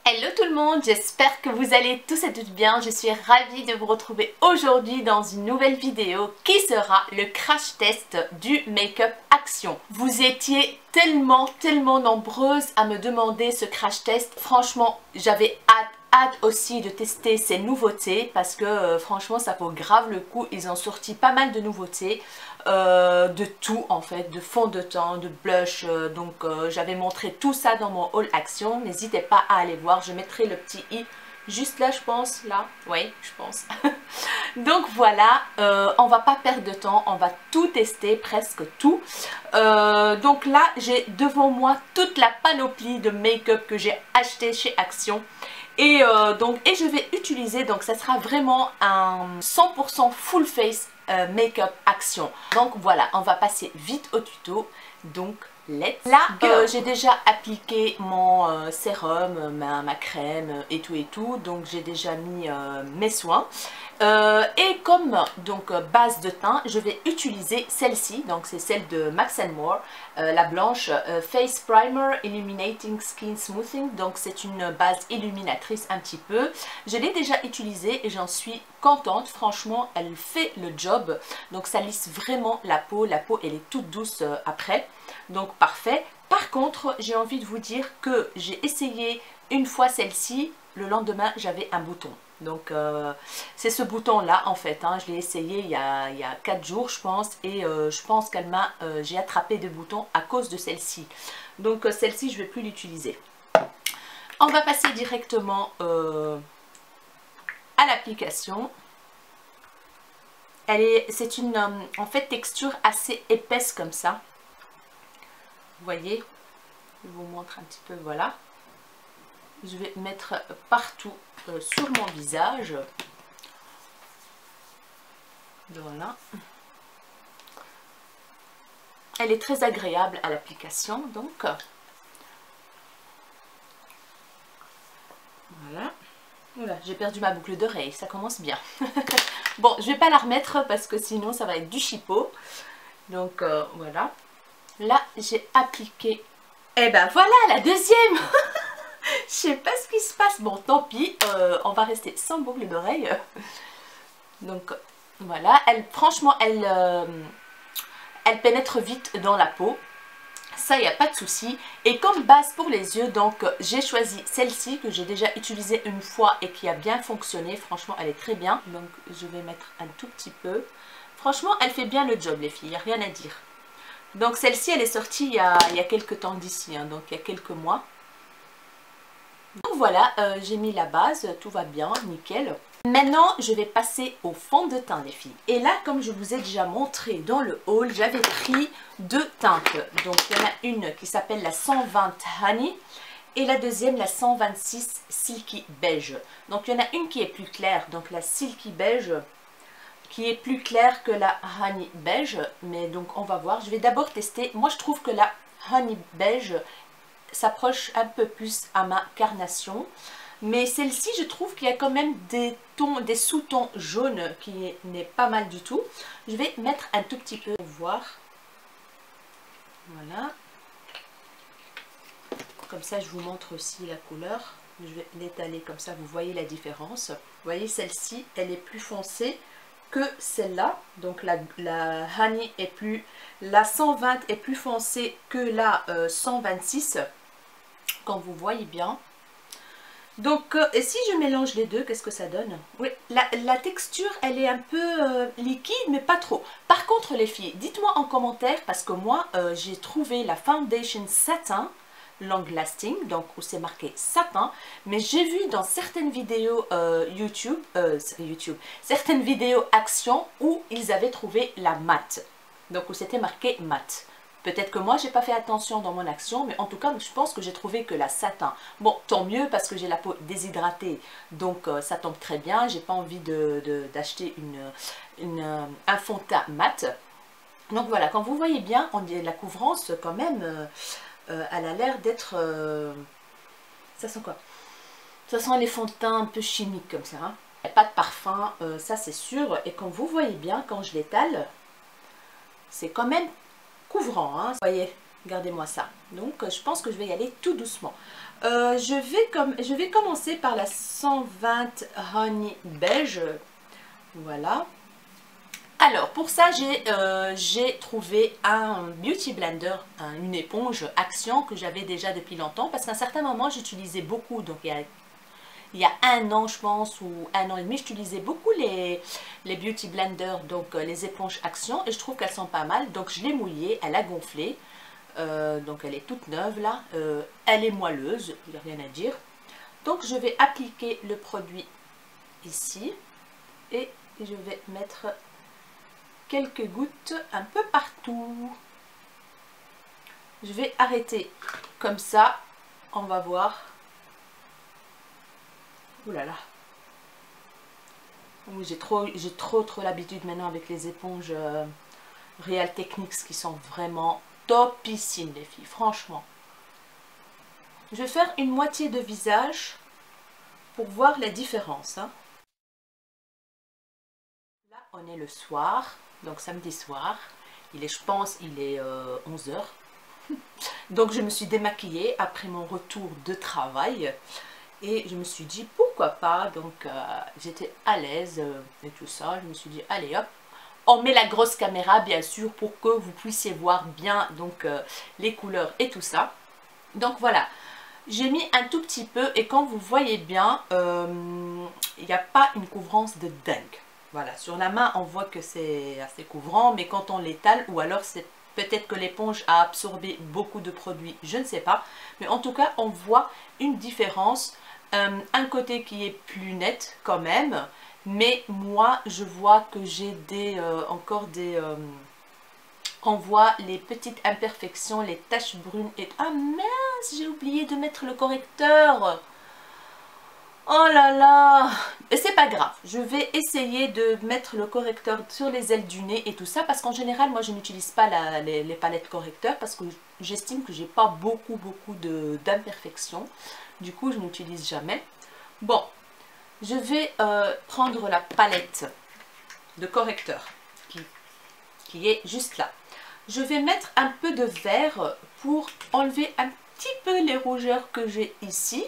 Hello tout le monde, j'espère que vous allez tous et toutes bien. Je suis ravie de vous retrouver aujourd'hui dans une nouvelle vidéo qui sera le crash test du Make-up Action. Vous étiez tellement nombreuses à me demander ce crash test. Franchement, j'avais hâte aussi de tester ces nouveautés parce que franchement ça vaut grave le coup. Ils ont sorti pas mal de nouveautés, de tout en fait, de fond de teint, de blush, j'avais montré tout ça dans mon haul action. N'hésitez pas à aller voir, je mettrai le petit i juste là je pense, là, oui je pense. Donc voilà, on va pas perdre de temps, on va tout tester, presque tout. Donc là j'ai devant moi toute la panoplie de make-up que j'ai acheté chez Action. Et je vais utiliser, donc ça sera vraiment un 100% full face make-up Action. Donc voilà, on va passer vite au tuto. Donc let's go. Là j'ai déjà appliqué mon sérum, ma crème et tout. Donc j'ai déjà mis mes soins. Et comme base de teint, je vais utiliser celle-ci, donc c'est celle de Max & More, la blanche Face Primer Illuminating Skin Smoothing. Donc c'est une base illuminatrice un petit peu. Je l'ai déjà utilisée et j'en suis contente, franchement elle fait le job. Donc ça lisse vraiment la peau elle est toute douce après, donc parfait. Par contre j'ai envie de vous dire que j'ai essayé une fois celle-ci, le lendemain j'avais un bouton. Donc c'est ce bouton là en fait, hein. Je l'ai essayé il y a 4 jours je pense, et je pense qu'elle m'a, j'ai attrapé des boutons à cause de celle-ci. Donc celle-ci je ne vais plus l'utiliser. On va passer directement à l'application. C'est une en fait texture assez épaisse comme ça. Vous voyez, je vous montre un petit peu, voilà. Je vais mettre partout sur mon visage. Voilà. Elle est très agréable à l'application, donc. Voilà. Voilà, j'ai perdu ma boucle d'oreille, ça commence bien. Bon, je vais pas la remettre parce que sinon ça va être du chipot. Donc voilà. Là, j'ai appliqué. Et ben voilà, la deuxième. Je sais pas ce qui se passe. Bon, tant pis, on va rester sans boucle d'oreille. Donc voilà, franchement, elle pénètre vite dans la peau. Ça, il n'y a pas de souci. Et comme base pour les yeux, donc j'ai choisi celle-ci que j'ai déjà utilisée une fois et qui a bien fonctionné. Franchement, elle est très bien. Donc je vais mettre un tout petit peu. Franchement, elle fait bien le job, les filles. Il n'y a rien à dire. Donc celle-ci, elle est sortie il y a quelques temps d'ici, hein, donc il y a quelques mois. Donc voilà, j'ai mis la base, tout va bien, nickel. Maintenant, je vais passer au fond de teint, les filles. Et là, comme je vous ai déjà montré dans le haul, j'avais pris deux teintes. Donc, il y en a une qui s'appelle la 120 Honey et la deuxième, la 126 Silky Beige. Donc, il y en a une qui est plus claire, donc la Silky Beige, qui est plus claire que la Honey Beige. Mais donc, on va voir. Je vais d'abord tester. Moi, je trouve que la Honey Beige s'approche un peu plus à ma carnation, mais celle-ci je trouve qu'il y a quand même des tons, des sous-tons jaunes qui n'est pas mal du tout. Je vais mettre un tout petit peu pour voir. Voilà, comme ça je vous montre aussi la couleur. Je vais l'étaler comme ça, vous voyez la différence. Vous voyez, celle-ci elle est plus foncée que celle-là, donc la Honey est plus, la 120 est plus foncée que la 126, quand vous voyez bien. Donc et si je mélange les deux, qu'est-ce que ça donne? Oui, la texture elle est un peu liquide mais pas trop. Par contre les filles, dites-moi en commentaire, parce que moi j'ai trouvé la foundation satin long lasting, donc où c'est marqué satin, mais j'ai vu dans certaines vidéos YouTube, certaines vidéos Action où ils avaient trouvé la mat, donc où c'était marqué mat. Peut-être que moi j'ai pas fait attention dans mon Action, mais en tout cas je pense que j'ai trouvé que la satin. Bon, tant mieux parce que j'ai la peau déshydratée, donc ça tombe très bien. J'ai pas envie d'acheter un fond de teint mat. Donc voilà, quand vous voyez bien, on dit la couvrance quand même. Elle a l'air d'être... ça sent quoi? Ça sent les fonds de teint un peu chimiques comme ça. Hein. Il n'y a pas de parfum, ça c'est sûr. Et quand vous voyez bien, quand je l'étale, c'est quand même couvrant. Hein. Vous voyez, Regardez-moi ça. Donc je pense que je vais y aller tout doucement. Je vais commencer par la 120 Honey Beige. Voilà. Alors pour ça j'ai trouvé un Beauty Blender, une éponge Action que j'avais déjà depuis longtemps. Parce qu'à un certain moment j'utilisais beaucoup, donc il y a un an je pense, ou un an et demi, j'utilisais beaucoup les Beauty Blender, donc les éponges Action. Et je trouve qu'elles sont pas mal. Donc je l'ai mouillée, elle a gonflé. Donc elle est toute neuve là, elle est moelleuse, il n'y a rien à dire. Donc je vais appliquer le produit ici et je vais mettre quelques gouttes un peu partout. Je vais arrêter comme ça, on va voir. Ouh là là. Oui, j'ai trop l'habitude maintenant avec les éponges Real Techniques qui sont vraiment topissime les filles, franchement. Je vais faire une moitié de visage pour voir la différence. Hein. Là, on est le soir, donc samedi soir. Je pense, il est 11 h. Donc, je me suis démaquillée après mon retour de travail. Et je me suis dit, pourquoi pas. Donc, j'étais à l'aise et tout ça. Je me suis dit, allez hop. On met la grosse caméra bien sûr pour que vous puissiez voir bien donc les couleurs et tout ça. Donc voilà, j'ai mis un tout petit peu et quand vous voyez bien, il n'y a pas une couvrance de dingue. Voilà, sur la main on voit que c'est assez couvrant, mais quand on l'étale, ou alors c'est peut-être que l'éponge a absorbé beaucoup de produits, je ne sais pas. Mais en tout cas on voit une différence, un côté qui est plus net quand même. Mais moi, je vois que j'ai encore des... on voit les petites imperfections, les taches brunes. Et ah mince, j'ai oublié de mettre le correcteur. Oh là là. Et c'est pas grave. Je vais essayer de mettre le correcteur sur les ailes du nez et tout ça. Parce qu'en général, moi, je n'utilise pas les palettes correcteurs. Parce que j'estime que j'ai pas beaucoup d'imperfections. Du coup, je n'utilise jamais. Bon. Je vais prendre la palette de correcteur qui est juste là. Je vais mettre un peu de vert pour enlever un petit peu les rougeurs que j'ai ici.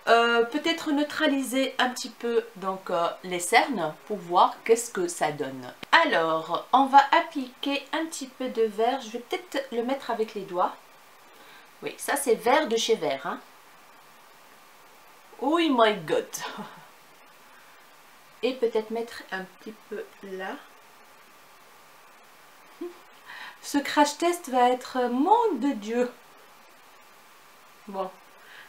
Peut-être neutraliser un petit peu donc les cernes pour voir qu'est-ce que ça donne. Alors, on va appliquer un petit peu de vert. Je vais peut-être le mettre avec les doigts. Oui, ça c'est vert de chez Vert. Hein. Oh my god. Et peut-être mettre un petit peu là. Ce crash test va être mon de Dieu. Bon.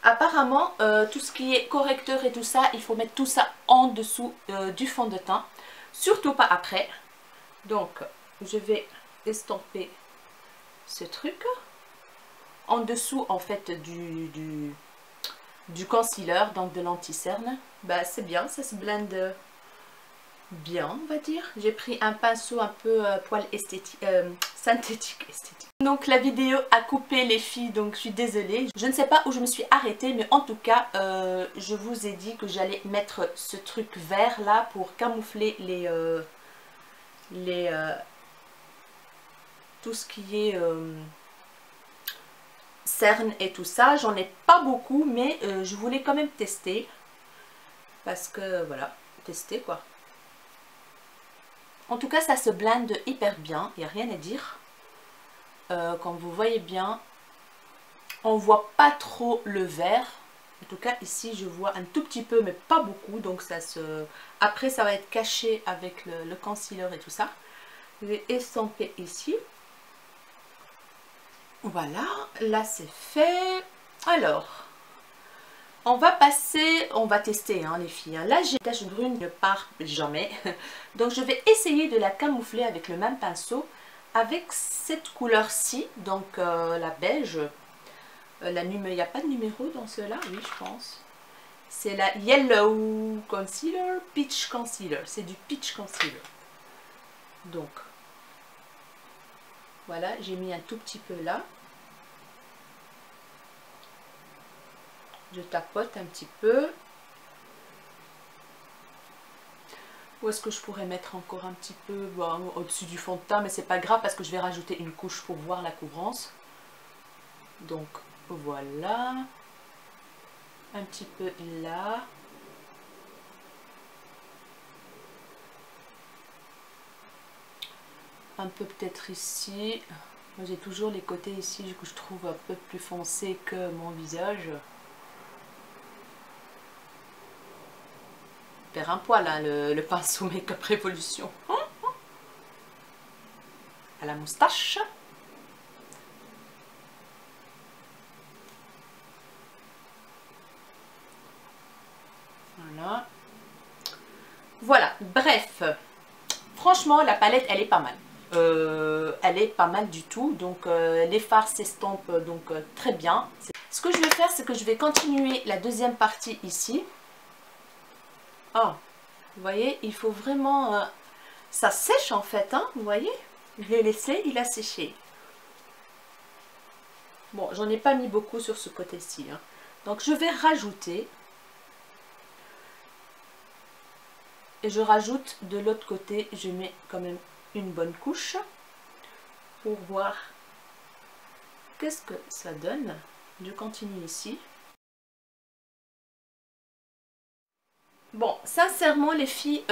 Apparemment, tout ce qui est correcteur et tout ça, il faut mettre tout ça en dessous du fond de teint. Surtout pas après. Donc, je vais estomper ce truc. En dessous, en fait, du concealer, donc de l'anti-cerne. Bah, c'est bien, ça se blende bien, on va dire. J'ai pris un pinceau un peu poil esthétique, synthétique esthétique. Donc la vidéo a coupé les filles, donc je suis désolée. Je ne sais pas où je me suis arrêtée, mais en tout cas, je vous ai dit que j'allais mettre ce truc vert là pour camoufler tout ce qui est cernes et tout ça. J'en ai pas beaucoup, mais je voulais quand même tester. Parce que voilà, tester quoi. En tout cas, ça se blende hyper bien, il n'y a rien à dire. Comme vous voyez bien, on voit pas trop le vert. En tout cas, ici, je vois un tout petit peu, mais pas beaucoup. Donc, ça se... Après, ça va être caché avec le concealer et tout ça. Je vais estomper ici. Voilà, là, c'est fait. Alors... on va passer, on va tester hein, les filles. Là j'ai une tache brune, ne part jamais. Donc je vais essayer de la camoufler avec le même pinceau. Avec cette couleur-ci, donc la beige. Il n'y a pas de numéro dans cela, oui je pense. C'est la Yellow Concealer, Peach Concealer. C'est du Peach Concealer. Donc, voilà, j'ai mis un tout petit peu là. Je tapote un petit peu. Où est-ce que je pourrais mettre encore un petit peu bon, au-dessus du fond de teint, mais c'est pas grave parce que je vais rajouter une couche pour voir la couvrance. Donc voilà, un petit peu là. Un peu peut-être ici. Moi j'ai toujours les côtés ici que je trouve un peu plus foncés que mon visage. Perd un poil hein, le pinceau Make-up Révolution. À la moustache. Voilà. Voilà, bref. Franchement, la palette, elle est pas mal. Elle est pas mal du tout. Donc, les fards s'estompent donc très bien. Ce que je vais faire, c'est que je vais continuer la deuxième partie ici. Oh, vous voyez, il faut vraiment... ça sèche en fait, hein, vous voyez. Je l'ai laissé, il a séché. Bon, j'en ai pas mis beaucoup sur ce côté-ci. Hein. Donc, je vais rajouter... Et je rajoute de l'autre côté, je mets quand même une bonne couche pour voir qu'est-ce que ça donne. Je continue ici. Bon, sincèrement les filles,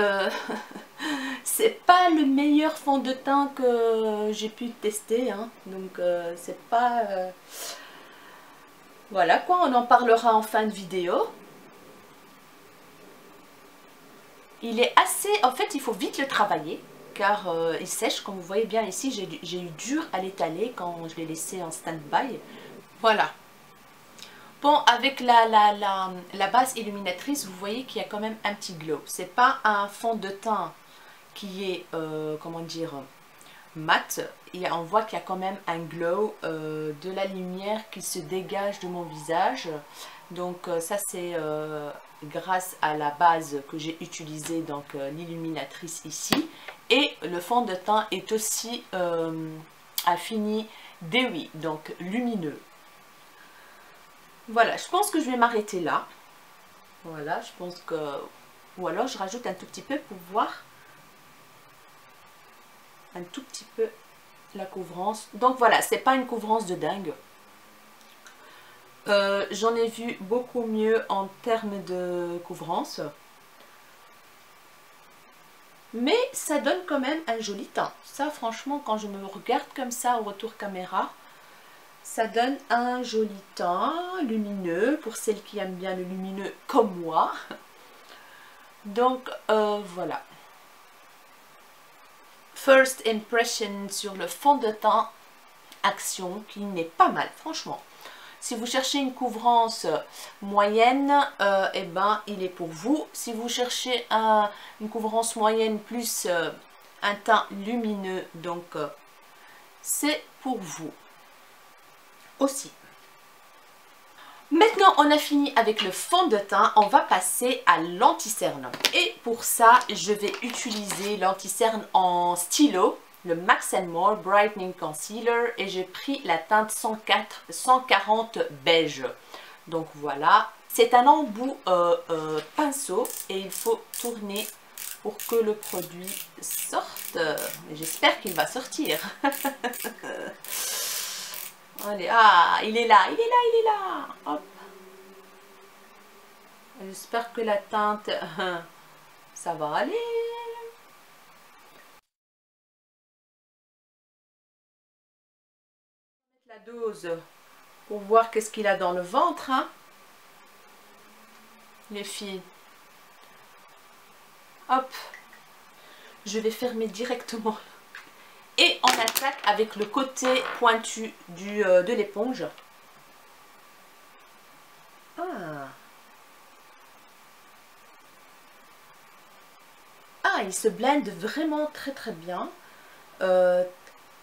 c'est pas le meilleur fond de teint que j'ai pu tester. Hein. Donc c'est pas... Voilà quoi, on en parlera en fin de vidéo. Il est assez... En fait, il faut vite le travailler. Car il sèche, comme vous voyez bien ici, j'ai eu dur à l'étaler quand je l'ai laissé en stand-by. Voilà. Bon, avec la base illuminatrice, vous voyez qu'il y a quand même un petit glow. C'est pas un fond de teint qui est, comment dire, mat. Et on voit qu'il y a quand même un glow, de la lumière qui se dégage de mon visage. Donc ça c'est grâce à la base que j'ai utilisée, donc l'illuminatrice ici. Et le fond de teint est aussi Affini Dewy, donc lumineux. Voilà, je pense que je vais m'arrêter là. Voilà, je pense que... Ou alors je rajoute un tout petit peu pour voir un tout petit peu la couvrance. Donc voilà, c'est pas une couvrance de dingue. J'en ai vu beaucoup mieux en termes de couvrance. Mais ça donne quand même un joli teint. Ça franchement, quand je me regarde comme ça au retour caméra, ça donne un joli teint lumineux pour celles qui aiment bien le lumineux comme moi. Donc voilà. First impression sur le fond de teint Action qui n'est pas mal franchement. Si vous cherchez une couvrance moyenne, eh ben, il est pour vous. Si vous cherchez une couvrance moyenne plus un teint lumineux, donc c'est pour vous aussi. Maintenant, on a fini avec le fond de teint. On va passer à l'anti-cerne. Et pour ça, je vais utiliser l'anti-cerne en stylo. Le Max & More Brightening Concealer et j'ai pris la teinte 140 beige. Donc voilà, c'est un embout pinceau et il faut tourner pour que le produit sorte. J'espère qu'il va sortir. Allez, ah, il est là, il est là, il est là. Hop. J'espère que la teinte, ça va aller. La dose pour voir qu'est-ce qu'il a dans le ventre, hein, les filles. Hop, je vais fermer directement et on attaque avec le côté pointu de l'éponge. Il se blende vraiment très bien.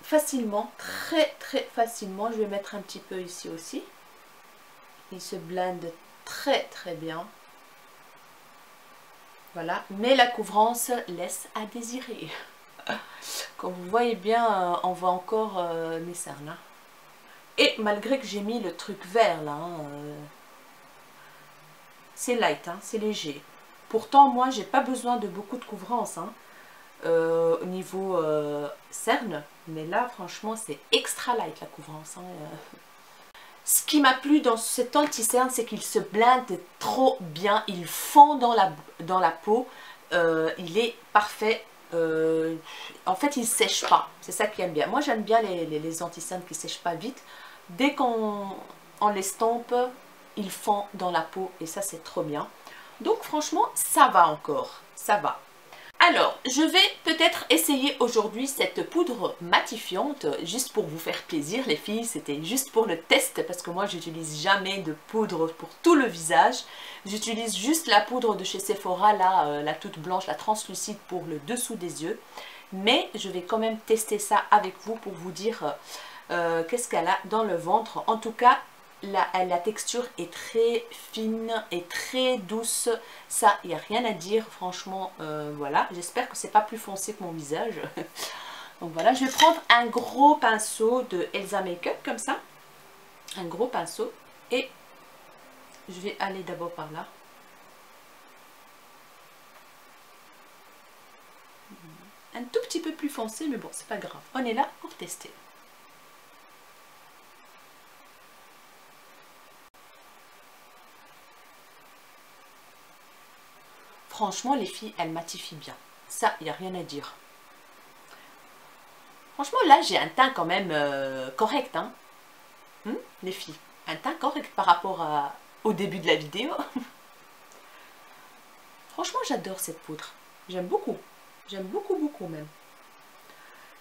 Facilement, très facilement. Je vais mettre un petit peu ici aussi. Il se blende très bien. Voilà, mais la couvrance laisse à désirer. Comme vous voyez bien, on voit encore mes cernes. Hein. Et malgré que j'ai mis le truc vert là, hein, c'est light, hein, c'est léger. Pourtant, moi, j'ai pas besoin de beaucoup de couvrance. Hein. Au niveau cerne, mais là franchement c'est extra light la couvrance hein. Ce qui m'a plu dans cet anti-cerne, c'est qu'il se blinde trop bien, il fond dans la peau, il est parfait. En fait, il ne sèche pas, c'est ça qui aime bien. Moi, j'aime bien les anti-cernes qui ne sèchent pas vite. Dès qu'on l'estompe, il fond dans la peau et ça, c'est trop bien. Donc, franchement, ça va encore, ça va. Alors, je vais peut-être essayer aujourd'hui cette poudre matifiante, juste pour vous faire plaisir les filles, c'était juste pour le test, parce que moi j'utilise jamais de poudre pour tout le visage. J'utilise juste la poudre de chez Sephora, là, la toute blanche, la translucide pour le dessous des yeux. Mais je vais quand même tester ça avec vous pour vous dire qu'est-ce qu'elle a dans le ventre. En tout cas, la texture est très fine et très douce, ça il n'y a rien à dire, franchement. Voilà, j'espère que c'est pas plus foncé que mon visage. Donc voilà, je vais prendre un gros pinceau de Elsa Makeup comme ça, un gros pinceau, et je vais aller d'abord par là. Un tout petit peu plus foncé, mais bon, c'est pas grave, on est là pour tester. Franchement, les filles, elles matifient bien. Ça, il n'y a rien à dire. Franchement, là, j'ai un teint quand même correct, hein. Les filles, un teint correct par rapport au début de la vidéo. Franchement, j'adore cette poudre. J'aime beaucoup. J'aime beaucoup, beaucoup même.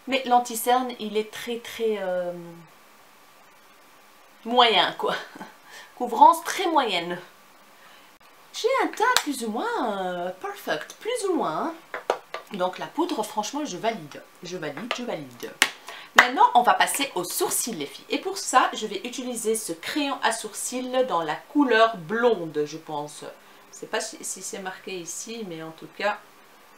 Mais l'anti-cerne, il est très, très moyen, quoi. Couvrance très moyenne. J'ai un teint plus ou moins perfect, plus ou moins. Hein. Donc la poudre, franchement, je valide. Je valide, je valide. Maintenant, on va passer aux sourcils, les filles. Et pour ça, je vais utiliser ce crayon à sourcils dans la couleur blonde, je pense. Je ne sais pas si c'est marqué ici, mais en tout cas,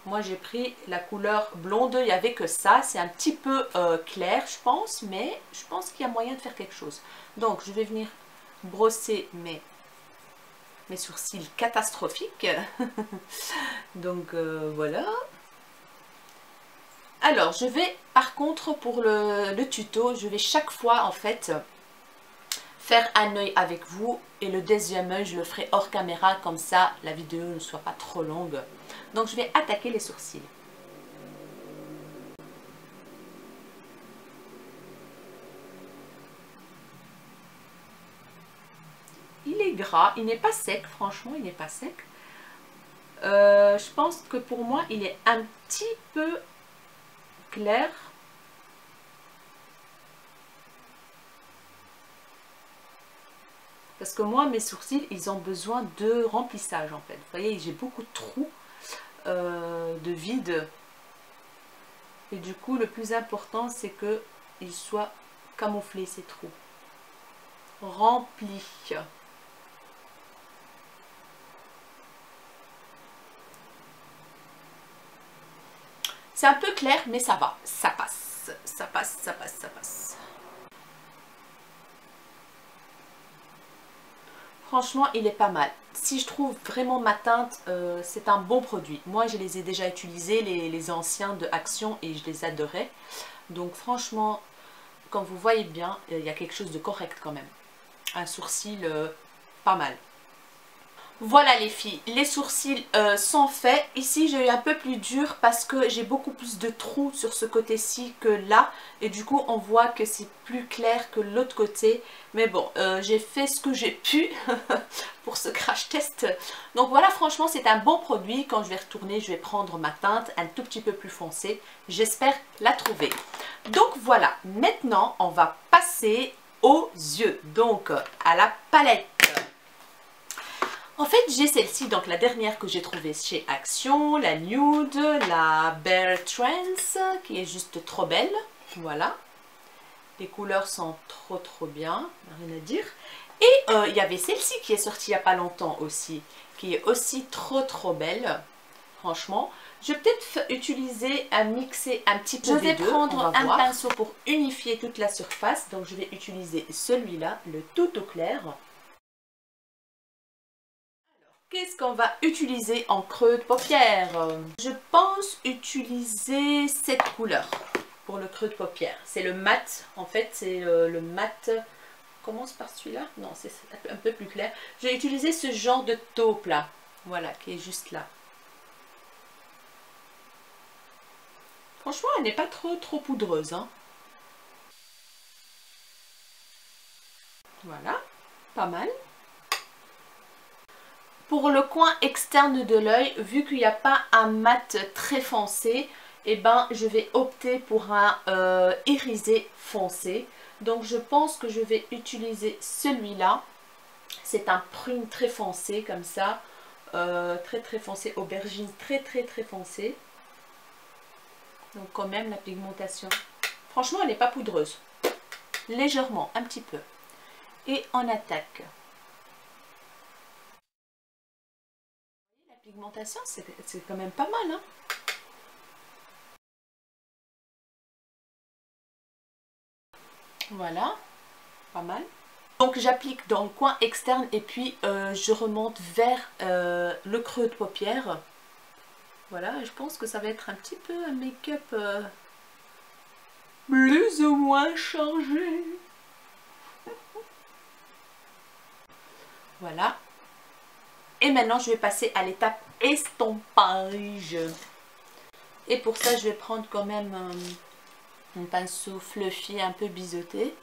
moi j'ai pris la couleur blonde. Il n'y avait que ça. C'est un petit peu clair, je pense, mais je pense qu'il y a moyen de faire quelque chose. Donc, je vais venir brosser mes sourcils catastrophiques. Donc voilà. Alors je vais par contre pour le tuto, je vais chaque fois en fait faire un œil avec vous et le deuxième œil je le ferai hors caméra, comme ça la vidéo ne soit pas trop longue. Donc je vais attaquer les sourcils. Il est gras, il n'est pas sec, franchement il n'est pas sec. Je pense que pour moi il est un petit peu clair. Parce que moi mes sourcils ils ont besoin de remplissage en fait. Vous voyez j'ai beaucoup de trous, de vide. Et du coup le plus important c'est que ils soient camouflés ces trous. Remplis. C'est un peu clair, mais ça va, ça passe, ça passe, ça passe, ça passe. Franchement, il est pas mal. Si je trouve vraiment ma teinte, c'est un bon produit. Moi, je les ai déjà utilisés, les anciens de Action, et je les adorais. Donc franchement, comme vous voyez bien, il y a quelque chose de correct quand même. Un sourcil pas mal. Voilà les filles, les sourcils sont faits. Ici j'ai eu un peu plus dur parce que j'ai beaucoup plus de trous sur ce côté-ci que là. Et du coup on voit que c'est plus clair que l'autre côté. Mais bon, j'ai fait ce que j'ai pu pour ce crash test. Donc voilà, franchement c'est un bon produit. Quand je vais retourner, je vais prendre ma teinte un tout petit peu plus foncée. J'espère la trouver. Donc voilà, maintenant on va passer aux yeux. Donc à la palette. En fait, j'ai celle-ci, donc la dernière que j'ai trouvée chez Action, la Nude, la Bare Trance, qui est juste trop belle. Voilà. Les couleurs sont trop bien, rien à dire. Et il y avait celle-ci qui est sortie il n'y a pas longtemps aussi, qui est aussi trop belle. Franchement, je vais peut-être utiliser mixer un petit peu des deux. Je vais prendre un pinceau pour unifier toute la surface. Donc je vais utiliser celui-là, le tout au clair. Qu'est-ce qu'on va utiliser en creux de paupière? Je pense utiliser cette couleur pour le creux de paupière. C'est le mat, en fait, c'est le mat commence par celui-là. Non, c'est un peu plus clair. Je vais utiliser ce genre de taupe là. Voilà, qui est juste là. Franchement, elle n'est pas trop poudreuse. Hein. Voilà, pas mal. Pour le coin externe de l'œil, vu qu'il n'y a pas un mat très foncé, eh ben, je vais opter pour un irisé foncé. Donc je pense que je vais utiliser celui-là. C'est un prune très foncé comme ça. Très foncé, aubergine très foncé. Donc quand même la pigmentation. Franchement, elle n'est pas poudreuse. Légèrement, un petit peu. Et on attaque. La pigmentation, c'est quand même pas mal. Hein. Voilà, pas mal. Donc j'applique dans le coin externe et puis je remonte vers le creux de paupière. Voilà, je pense que ça va être un petit peu un make-up plus ou moins changé. Voilà. Et maintenant, je vais passer à l'étape estampage. Et pour ça, je vais prendre quand même un pinceau fluffy un peu biseauté.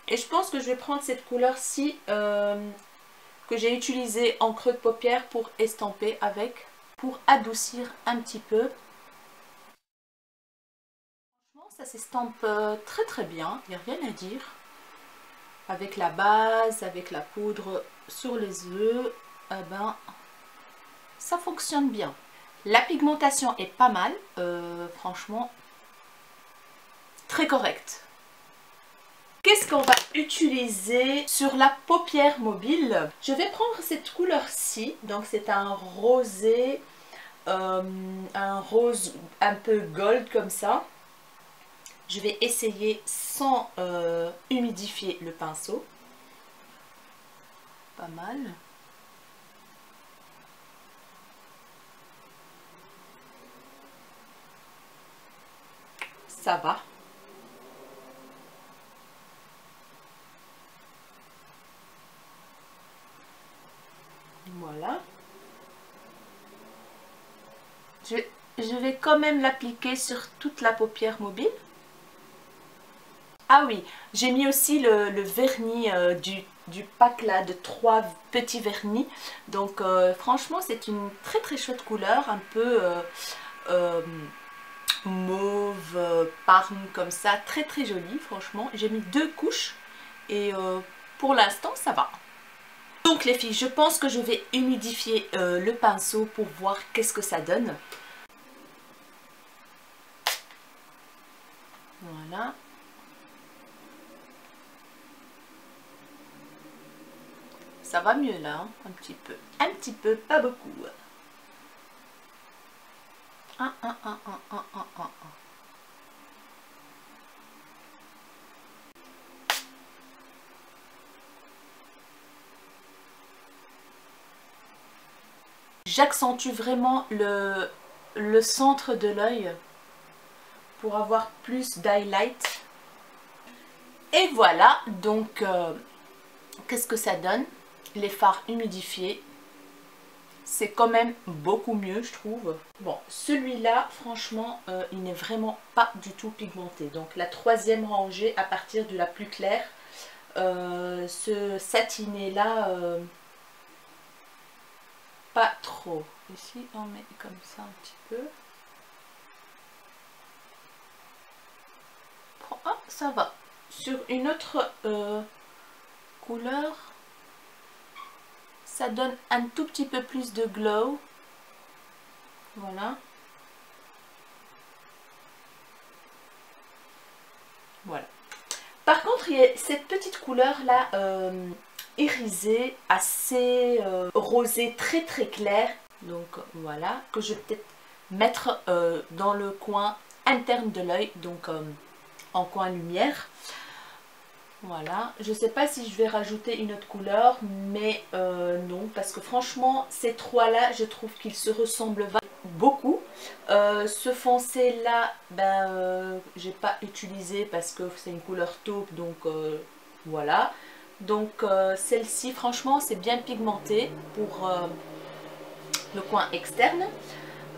Et je pense que je vais prendre cette couleur-ci que j'ai utilisée en creux de paupière pour estamper avec, pour adoucir un petit peu. Franchement, ça s'estampe très bien, il n'y a rien à dire. Avec la base, avec la poudre sur les yeux, eh ben, ça fonctionne bien. La pigmentation est pas mal, franchement, très correcte. Qu'est-ce qu'on va utiliser sur la paupière mobile? Je vais prendre cette couleur-ci, donc c'est un rosé, un rose un peu gold comme ça. Je vais essayer sans humidifier le pinceau. Pas mal. Ça va. Voilà. Je vais quand même l'appliquer sur toute la paupière mobile. Ah oui, j'ai mis aussi le vernis du pack là de 3 petits vernis. Donc franchement, c'est une très chouette couleur, un peu mauve, parme comme ça, très jolie franchement. J'ai mis 2 couches et pour l'instant ça va. Donc les filles, je pense que je vais humidifier le pinceau pour voir qu'est-ce que ça donne. Voilà. Ça va mieux là, hein, un petit peu, pas beaucoup. J'accentue vraiment le centre de l'œil pour avoir plus d'highlight. Et voilà, donc qu'est-ce que ça donne? Les fards humidifiés, c'est quand même beaucoup mieux je trouve. Bon, celui-là franchement il n'est vraiment pas du tout pigmenté. Donc la troisième rangée à partir de la plus claire, ce satiné là pas trop. Ici on met comme ça un petit peu. Ah, ça va. Sur une autre couleur, ça donne un tout petit peu plus de glow. Voilà. Voilà. Par contre, il y a cette petite couleur là, irisée, assez rosée, très claire. Donc voilà, que je vais peut-être mettre dans le coin interne de l'œil, donc en coin lumière. Voilà, je sais pas si je vais rajouter une autre couleur, mais non, parce que franchement, ces trois-là, je trouve qu'ils se ressemblent beaucoup. Ce foncé là, ben, j'ai pas utilisé parce que c'est une couleur taupe, donc voilà. Donc celle-ci, franchement, c'est bien pigmenté pour le coin externe.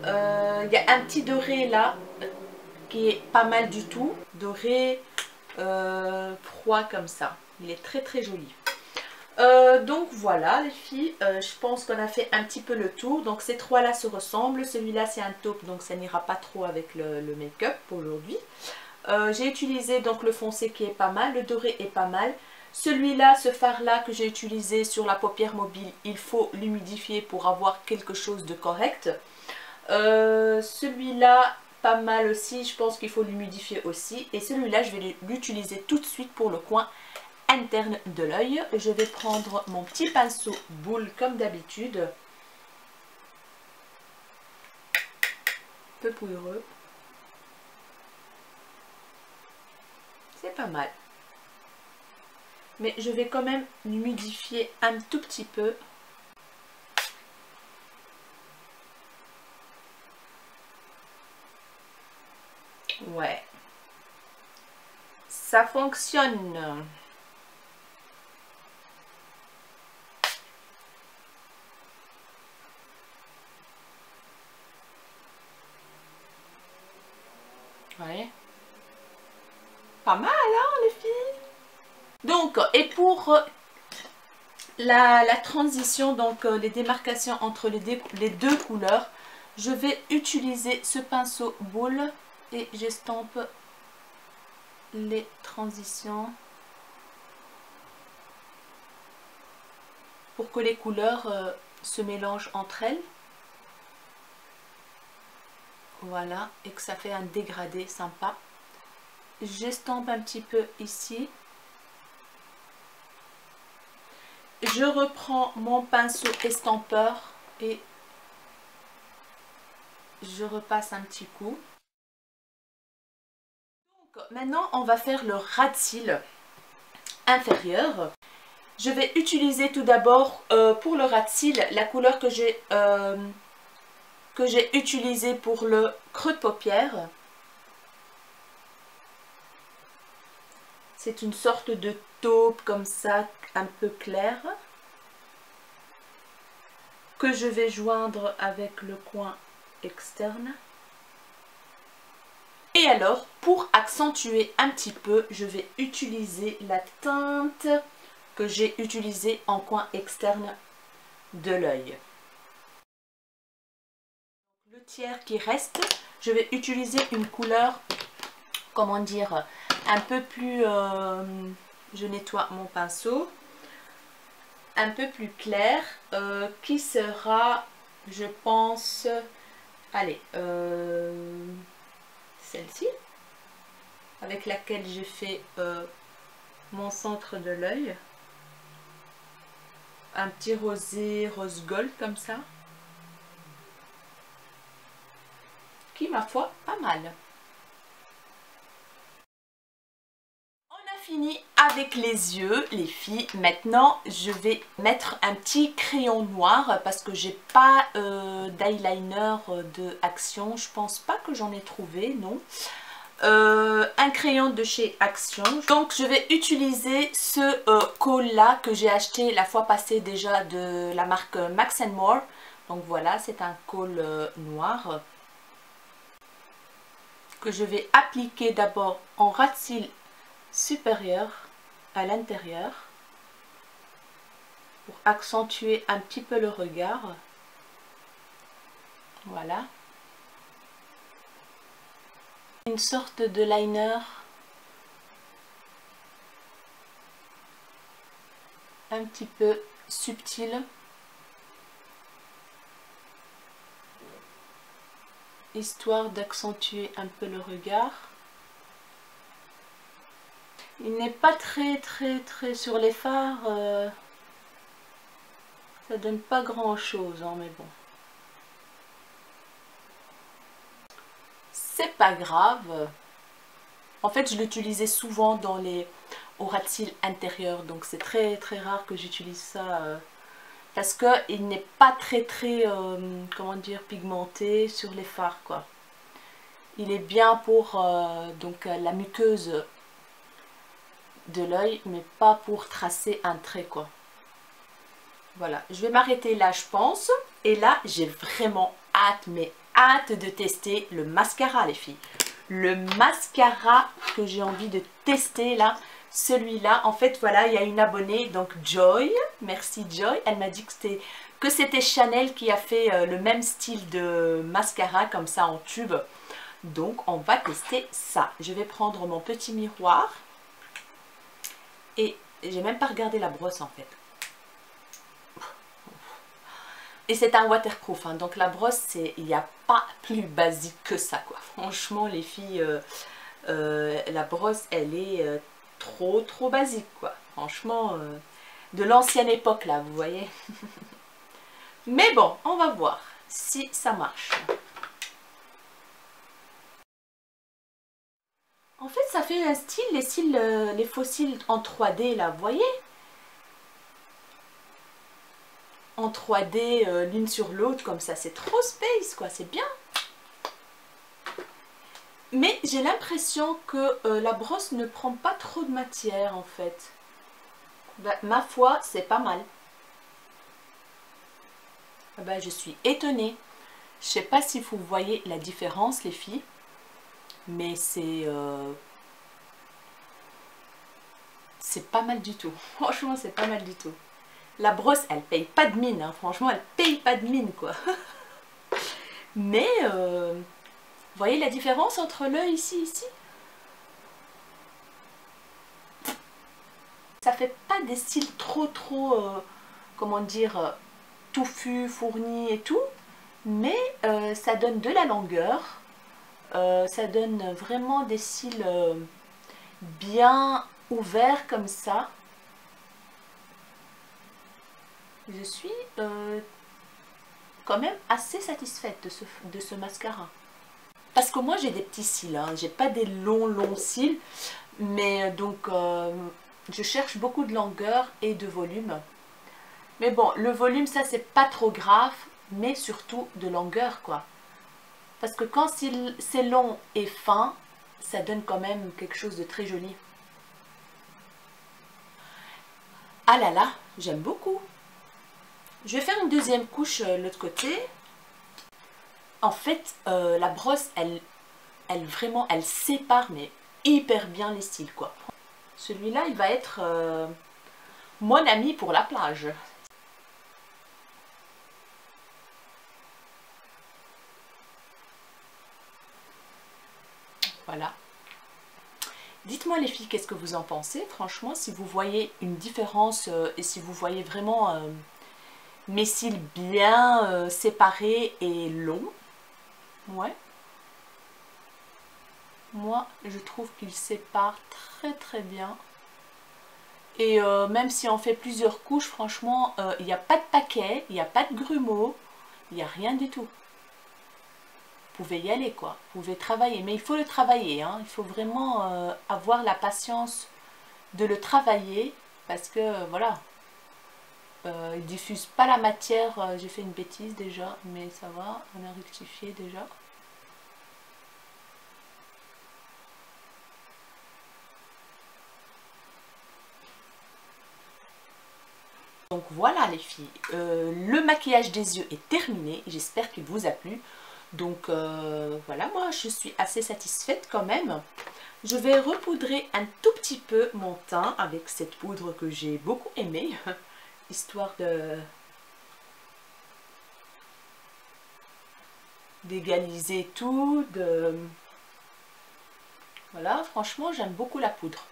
Il y a un petit doré là qui est pas mal du tout, doré froid comme ça. Il est très très joli. Donc voilà les filles, je pense qu'on a fait un petit peu le tour. Donc ces trois là se ressemblent, celui-là c'est un taupe donc ça n'ira pas trop avec le make-up pour aujourd'hui. J'ai utilisé donc le foncé qui est pas mal, le doré est pas mal. Celui-là, ce fard là que j'ai utilisé sur la paupière mobile, il faut l'humidifier pour avoir quelque chose de correct. Celui-là pas mal aussi, je pense qu'il faut l'humidifier aussi. Et celui-là je vais l'utiliser tout de suite pour le coin interne de l'œil. Je vais prendre mon petit pinceau boule comme d'habitude, peu poudreux, c'est pas mal, mais je vais quand même l'humidifier un tout petit peu. Ouais, ça fonctionne. Ouais. Pas mal, hein, les filles? Donc, et pour la transition, donc les démarcations entre les deux couleurs, je vais utiliser ce pinceau boule et j'estompe les transitions pour que les couleurs se mélangent entre elles. Voilà, et que ça fait un dégradé sympa. J'estompe un petit peu ici. Je reprends mon pinceau estampeur et je repasse un petit coup. Donc, maintenant, on va faire le ras de cils inférieur. Je vais utiliser tout d'abord pour le ras de cils la couleur que j'ai utilisée pour le creux de paupière. C'est une sorte de taupe comme ça, un peu clair, que je vais joindre avec le coin externe. Et alors, pour accentuer un petit peu, je vais utiliser la teinte que j'ai utilisée en coin externe de l'œil. Le tiers qui reste, je vais utiliser une couleur, comment dire, un peu plus... je nettoie mon pinceau. Un peu plus clair, qui sera, je pense, allez, celle-ci, avec laquelle j'ai fait mon centre de l'œil. Un petit rosé, rose gold comme ça, qui, ma foi, pas mal. Fini avec les yeux les filles. Maintenant je vais mettre un petit crayon noir parce que j'ai pas d'eyeliner de Action. Je pense pas que j'en ai trouvé, non. Un crayon de chez Action. Donc je vais utiliser ce col là que j'ai acheté la fois passée déjà de la marque Max More. Donc voilà, c'est un col noir que je vais appliquer d'abord en ras de cils supérieur à l'intérieur pour accentuer un petit peu le regard. Voilà, une sorte de liner un petit peu subtil, histoire d'accentuer un peu le regard. Il n'est pas très sur les fards, ça donne pas grand chose, hein, mais bon. C'est pas grave. En fait, je l'utilisais souvent au ras de cils intérieur, donc c'est très rare que j'utilise ça parce qu'il n'est pas très comment dire, pigmenté sur les fards quoi. Il est bien pour donc la muqueuse de l'œil, mais pas pour tracer un trait quoi. Voilà, je vais m'arrêter là je pense. Et là j'ai vraiment hâte, mais hâte de tester le mascara les filles. Le mascara que j'ai envie de tester là, celui-là, en fait voilà, il y a une abonnée, donc Joy, merci Joy, elle m'a dit que c'était Chanel qui a fait le même style de mascara comme ça en tube. Donc on va tester ça. Je vais prendre mon petit miroir et j'ai même pas regardé la brosse en fait. Et c'est un waterproof, hein, donc la brosse, il n'y a pas plus basique que ça, quoi. Franchement, les filles, la brosse, elle est trop basique, quoi. Franchement, de l'ancienne époque, là, vous voyez. Mais bon, on va voir si ça marche. En fait, ça fait un style, les faux cils en 3D, là, vous voyez? En 3D l'une sur l'autre comme ça, c'est trop space quoi, c'est bien. Mais j'ai l'impression que la brosse ne prend pas trop de matière en fait. Ben, ma foi, c'est pas mal. Ben, je suis étonnée. Je sais pas si vous voyez la différence les filles, mais c'est pas mal du tout. Franchement, c'est pas mal du tout. La brosse, elle paye pas de mine, hein. Franchement, elle paye pas de mine, quoi. Mais, vous voyez la différence entre l'œil ici? Ça fait pas des styles trop, comment dire, touffus, fournis et tout. Mais ça donne de la longueur. Ça donne vraiment des cils bien ouverts comme ça. Je suis quand même assez satisfaite de ce mascara. Parce que moi j'ai des petits cils, hein. J'ai pas des longs cils. Mais donc je cherche beaucoup de longueur et de volume. Mais bon, le volume ça c'est pas trop grave. Mais surtout de longueur quoi. Parce que quand c'est long et fin, ça donne quand même quelque chose de très joli. Ah là là, j'aime beaucoup. Je vais faire une deuxième couche de l'autre côté. En fait, la brosse, elle vraiment, elle sépare mais hyper bien les styles quoi. Celui-là, il va être mon ami pour la plage. Voilà. Dites-moi les filles, qu'est-ce que vous en pensez? Franchement, si vous voyez une différence et si vous voyez vraiment mes cils bien séparés et longs. Ouais. Moi, je trouve qu'ils séparent très bien. Et même si on fait plusieurs couches, franchement, il n'y a pas de paquet, il n'y a pas de grumeaux, il n'y a rien du tout. Vous pouvez y aller quoi, vous pouvez travailler, mais il faut le travailler, hein. Il faut vraiment avoir la patience de le travailler parce que voilà, il diffuse pas la matière, j'ai fait une bêtise déjà, mais ça va, on a rectifié déjà. Donc voilà les filles, le maquillage des yeux est terminé, j'espère qu'il vous a plu. Donc voilà, moi je suis assez satisfaite quand même. Je vais repoudrer un tout petit peu mon teint avec cette poudre que j'ai beaucoup aimée, histoire d'égaliser tout. Voilà, franchement j'aime beaucoup la poudre.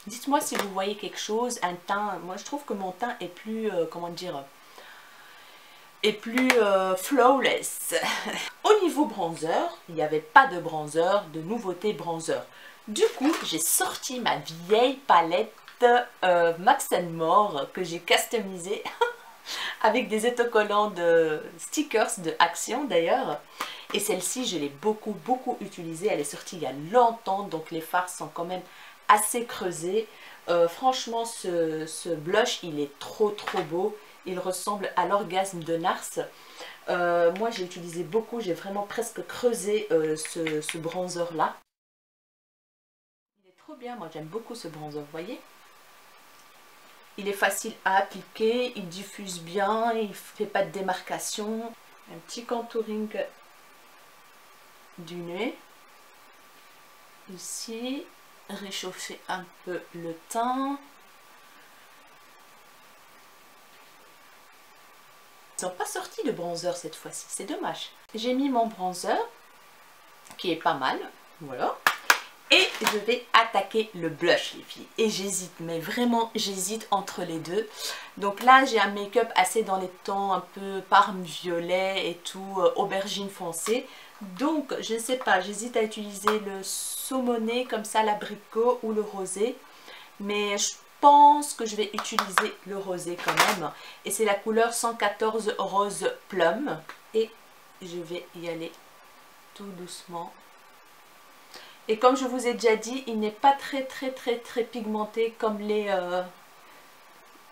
Dites-moi si vous voyez quelque chose, un teint, moi je trouve que mon teint est plus, comment dire, est plus flawless. Au niveau bronzer, il n'y avait pas de bronzer, de nouveauté bronzer. Du coup, j'ai sorti ma vieille palette Max & More que j'ai customisée avec des autocollants de stickers de Action d'ailleurs. Et celle-ci, je l'ai beaucoup utilisée. Elle est sortie il y a longtemps, donc les fards sont quand même assez creusés. Franchement, ce blush, il est trop beau. Il ressemble à l'orgasme de Nars. Moi, j'ai utilisé beaucoup, j'ai vraiment presque creusé ce bronzer-là. Il est trop bien, moi j'aime beaucoup ce bronzer, vous voyez. Il est facile à appliquer, il diffuse bien, il ne fait pas de démarcation. Un petit contouring du nez. Ici, réchauffer un peu le teint. Ils n'ont pas sorti de bronzer cette fois-ci, c'est dommage. J'ai mis mon bronzer, qui est pas mal, voilà. Et je vais attaquer le blush, les filles. Et j'hésite, mais vraiment j'hésite entre les deux. Donc là, j'ai un make-up assez dans les tons un peu parme violet et tout, aubergine foncée. Donc, je ne sais pas, j'hésite à utiliser le saumoné, comme ça, l'abricot ou le rosé. Mais je pense que je vais utiliser le rosé quand même. Et c'est la couleur 114 Rose Plum. Et je vais y aller tout doucement. Et comme je vous ai déjà dit, il n'est pas très pigmenté comme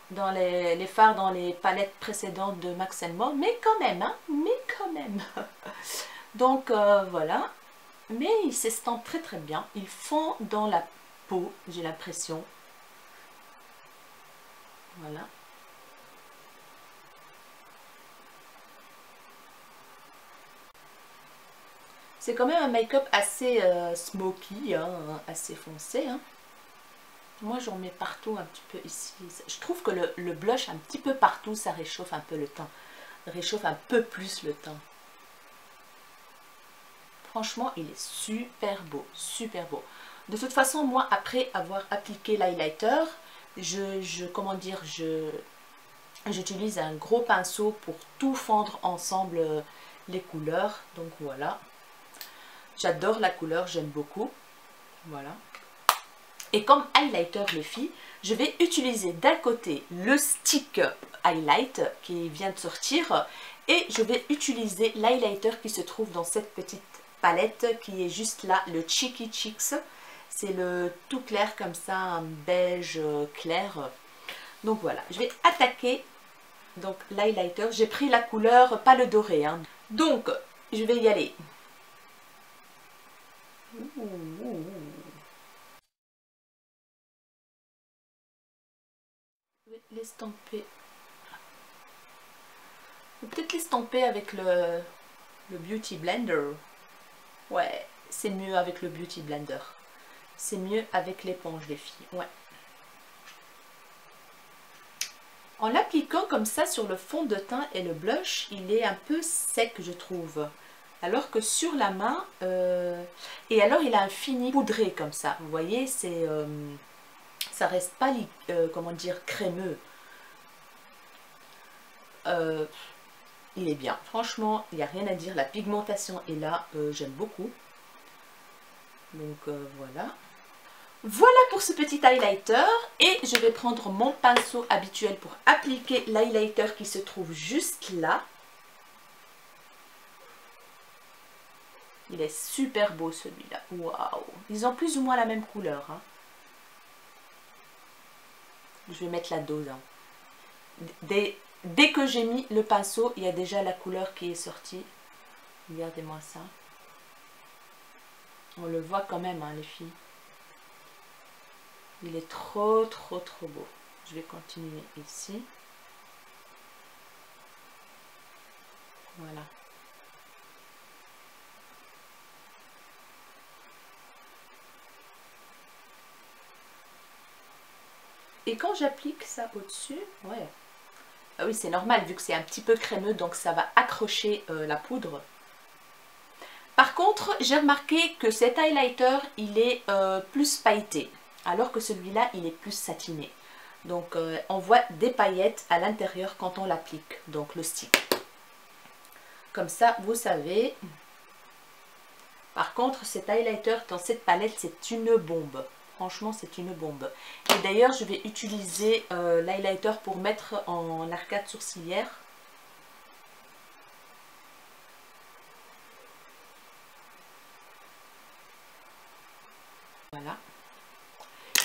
dans les fards dans les palettes précédentes de Max More. Mais quand même, hein, mais quand même. Donc voilà. Mais ils s'estampent très bien. Ils font dans la peau, j'ai l'impression. Voilà. C'est quand même un make-up assez smoky, hein, assez foncé. Hein. Moi, j'en mets partout un petit peu ici. Je trouve que le blush un petit peu partout, ça réchauffe un peu le teint. Réchauffe un peu plus le teint. Franchement, il est super beau, super beau. De toute façon, moi, après avoir appliqué l'highlighter, j'utilise un gros pinceau pour tout fondre ensemble les couleurs. Donc voilà. J'adore la couleur, j'aime beaucoup. Voilà. Et comme highlighter, les filles, je vais utiliser d'un côté le stick highlight qui vient de sortir. Et je vais utiliser l'highlighter qui se trouve dans cette petite palette qui est juste là, le Cheeky Cheeks. C'est le tout clair comme ça, un beige clair. Donc voilà, je vais attaquer donc l'highlighter. J'ai pris la couleur, pas le doré. Hein. Donc, je vais y aller. Je vais l'estomper. Peut-être l'estomper avec le Beauty Blender. Ouais, c'est mieux avec le Beauty Blender. C'est mieux avec l'éponge, les filles. Ouais. En l'appliquant comme ça sur le fond de teint et le blush, il est un peu sec, je trouve. Alors que sur la main, et alors il a un fini poudré comme ça. Vous voyez, c'est, ça reste pas, comment dire, crémeux. Il est bien. Franchement, il n'y a rien à dire. La pigmentation est là. J'aime beaucoup. Donc voilà. Voilà pour ce petit highlighter. Et je vais prendre mon pinceau habituel pour appliquer l'highlighter qui se trouve juste là. Il est super beau celui-là. Waouh! Ils ont plus ou moins la même couleur. Hein. Je vais mettre la dose. Hein. Dès que j'ai mis le pinceau, il y a déjà la couleur qui est sortie. Regardez-moi ça. On le voit quand même, hein, les filles. Il est trop beau. Je vais continuer ici. Voilà. Et quand j'applique ça au-dessus, ouais. Ah oui, c'est normal vu que c'est un petit peu crémeux, donc ça va accrocher la poudre. Par contre, j'ai remarqué que cet highlighter, il est plus pailleté, alors que celui-là, il est plus satiné. Donc, on voit des paillettes à l'intérieur quand on l'applique, donc le stick. Comme ça, vous savez. Par contre, cet highlighter dans cette palette, c'est une bombe. Franchement, c'est une bombe. Et d'ailleurs, je vais utiliser l'highlighter pour mettre en arcade sourcilière. Voilà.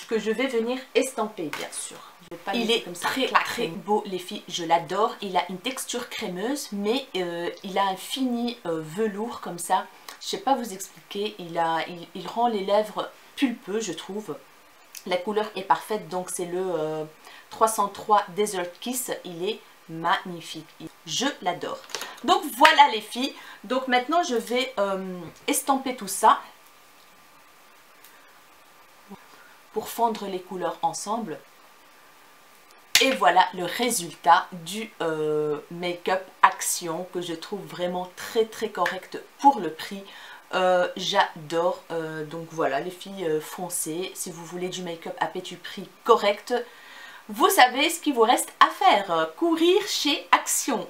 que je vais venir estamper bien sûr. Je vais pas il est comme ça, très beau les filles, je l'adore. Il a une texture crémeuse mais il a un fini velours comme ça. Je sais pas vous expliquer, il rend les lèvres pulpeux je trouve. La couleur est parfaite donc c'est le 303 Desert Kiss, il est magnifique, je l'adore. Donc voilà les filles, donc maintenant je vais estamper tout ça pour fondre les couleurs ensemble. Et voilà le résultat du make-up Action que je trouve vraiment très correct pour le prix. J'adore, donc voilà les filles, foncez si vous voulez du make-up à petit prix correct. Vous savez ce qu'il vous reste à faire, courir chez Action.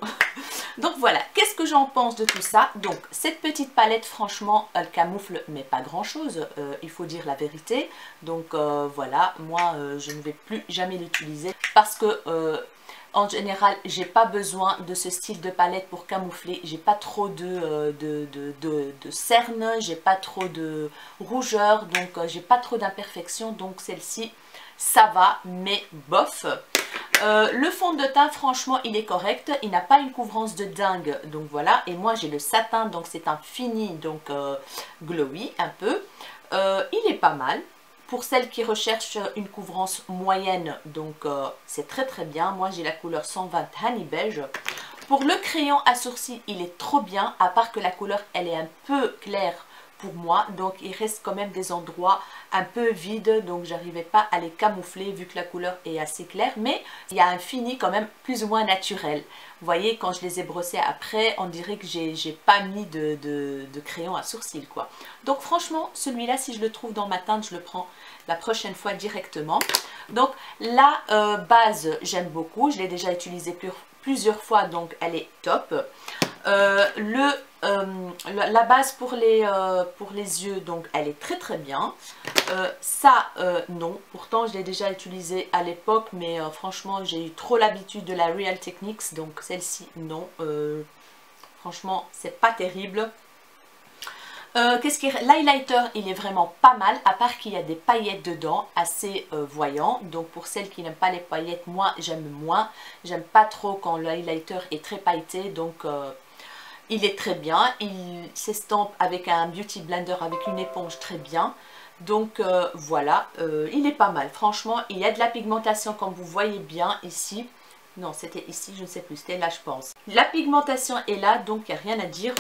Donc voilà, qu'est-ce que j'en pense de tout ça? Donc cette petite palette, franchement, elle camoufle, mais pas grand chose, il faut dire la vérité. Donc voilà, moi je ne vais plus jamais l'utiliser parce que en général, j'ai pas besoin de ce style de palette pour camoufler. J'ai pas trop de cernes, j'ai pas trop de rougeur, donc j'ai pas trop d'imperfections. Donc celle-ci, ça va, mais bof. Le fond de teint, franchement, il est correct. Il n'a pas une couvrance de dingue, donc voilà. Et moi, j'ai le satin, donc c'est un fini, donc glowy un peu. Il est pas mal. Pour celles qui recherchent une couvrance moyenne, donc c'est très bien. Moi, j'ai la couleur 120 Honey Beige. Pour le crayon à sourcils, il est trop bien, à part que la couleur, elle est un peu claire pour moi. Donc, il reste quand même des endroits un peu vides, donc j'arrivais pas à les camoufler vu que la couleur est assez claire. Mais il y a un fini quand même plus ou moins naturel. Vous voyez, quand je les ai brossés après, on dirait que j'ai pas mis de crayon à sourcils, quoi. Donc franchement, celui-là, si je le trouve dans ma teinte, je le prends la prochaine fois directement. Donc la base, j'aime beaucoup. Je l'ai déjà utilisée plusieurs fois, donc elle est top. La base pour les yeux, donc elle est très bien. Ça, non. Pourtant, je l'ai déjà utilisé à l'époque, mais franchement, j'ai eu trop l'habitude de la Real Techniques, donc celle-ci, non. Franchement, c'est pas terrible. L'highlighter, il est vraiment pas mal, à part qu'il y a des paillettes dedans, assez voyant. Donc pour celles qui n'aiment pas les paillettes, moi j'aime moins. J'aime pas trop quand le highlighter est très pailleté, donc il est très bien. Il s'estompe avec un beauty blender, avec une éponge très bien. Donc voilà, il est pas mal. Franchement, il y a de la pigmentation comme vous voyez bien ici. Non, c'était ici, je ne sais plus, c'était là je pense. La pigmentation est là, donc il n'y a rien à dire.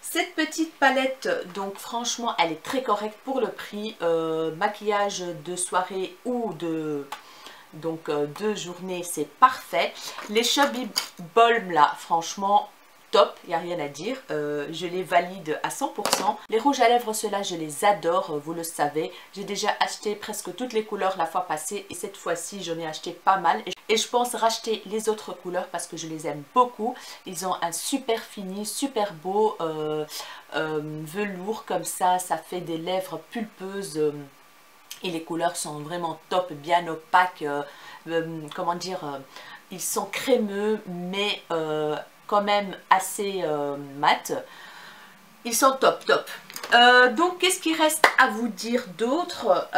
Cette petite palette, donc franchement, elle est très correcte pour le prix. Maquillage de soirée ou de journée, c'est parfait. Les Chubby Balm là, franchement, top, il n'y a rien à dire. Je les valide à 100%. Les rouges à lèvres, ceux-là, je les adore, vous le savez. J'ai déjà acheté presque toutes les couleurs la fois passée et cette fois-ci, j'en ai acheté pas mal. Et je pense racheter les autres couleurs parce que je les aime beaucoup. Ils ont un super fini, super beau velours comme ça. Ça fait des lèvres pulpeuses et les couleurs sont vraiment top, bien opaques. Comment dire, ils sont crémeux mais quand même assez mat. Ils sont top. Donc qu'est-ce qu'il reste à vous dire d'autre?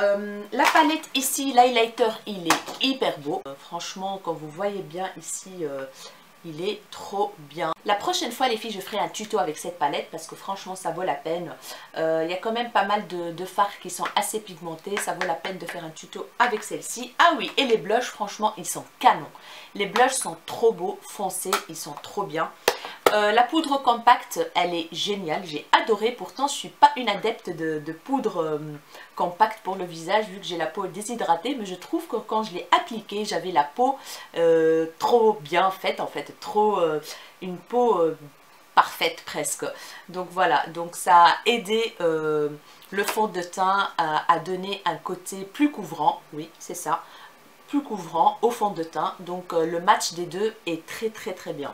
La palette ici, l'highlighter, il est hyper beau. Franchement, quand vous voyez bien ici, il est trop bien. La prochaine fois les filles, je ferai un tuto avec cette palette parce que franchement ça vaut la peine. Il y a quand même pas mal de fards qui sont assez pigmentés. Ça vaut la peine de faire un tuto avec celle-ci. Ah oui, et les blushs, franchement ils sont canons. Les blushs sont trop beaux, foncés, ils sont trop bien. La poudre compacte, elle est géniale, j'ai adoré. Pourtant, je ne suis pas une adepte de poudre compacte pour le visage, vu que j'ai la peau déshydratée. Mais je trouve que quand je l'ai appliquée, j'avais la peau trop bien faite, en fait. Une peau parfaite presque. Donc voilà, donc ça a aidé le fond de teint à donner un côté plus couvrant. Oui, c'est ça, plus couvrant au fond de teint. Donc le match des deux est très bien.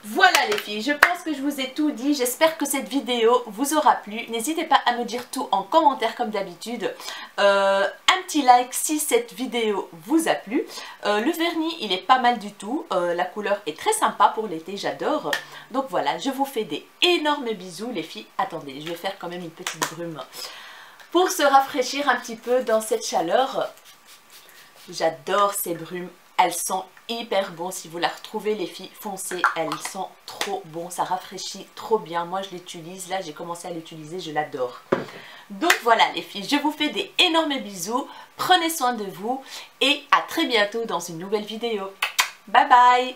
Voilà les filles, je pense que je vous ai tout dit. J'espère que cette vidéo vous aura plu. N'hésitez pas à me dire tout en commentaire comme d'habitude. Un petit like si cette vidéo vous a plu. Le vernis, il est pas mal du tout. La couleur est très sympa pour l'été, j'adore. Donc voilà, je vous fais des énormes bisous les filles. Attendez, je vais faire quand même une petite brume. pour se rafraîchir un petit peu dans cette chaleur. J'adore ces brumes, elles sont hyper bonnes. Si vous la retrouvez les filles, foncez, elles sont trop bonnes, ça rafraîchit trop bien. Moi je l'utilise, là j'ai commencé à l'utiliser, je l'adore. Donc voilà les filles, je vous fais des énormes bisous, prenez soin de vous et à très bientôt dans une nouvelle vidéo. Bye bye.